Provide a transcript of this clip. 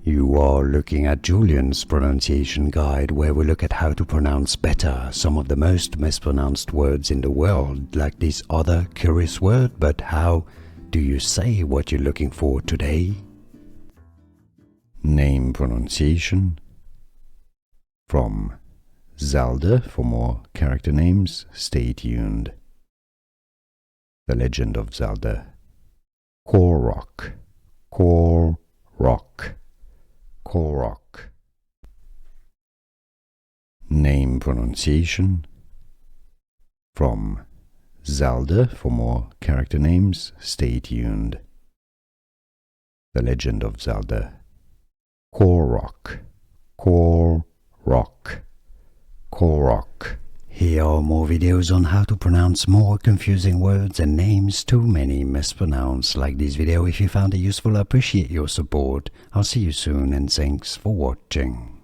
You are looking at Julian's pronunciation guide, where we look at how to pronounce better some of the most mispronounced words in the world, like this other curious word. But how do you say what you're looking for today? Name pronunciation. From Zelda. For more character names, stay tuned. The Legend of Zelda. Korok, Korok, Korok. Name pronunciation. From Zelda. For more character names, stay tuned. The Legend of Zelda. Korok, Korok, Korok. Here are more videos on how to pronounce more confusing words and names too many mispronounced. Like this video if you found it useful. I appreciate your support. I'll see you soon and thanks for watching.